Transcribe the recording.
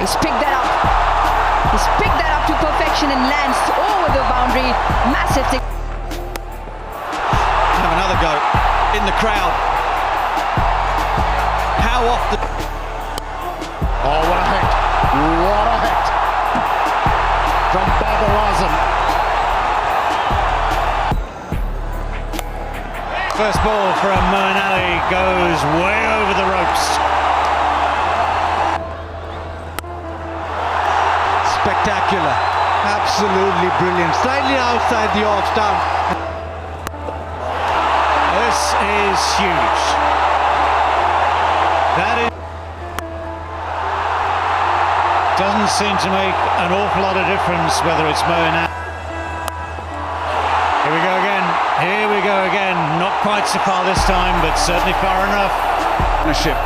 He's picked that up. He's picked that up to perfection and lands over the boundary. Massive thing. Have another go in the crowd. How often? Oh, what a hit. What a hit. From Bابber Eعظم. First ball from Ali goes way over the ropes. Spectacular. Absolutely brilliant. Slightly outside the off stump. This is huge. That is... doesn't seem to make an awful lot of difference whether it's Moen. Here we go again. Here we go again. Not quite so far this time, but certainly far enough. Ownership.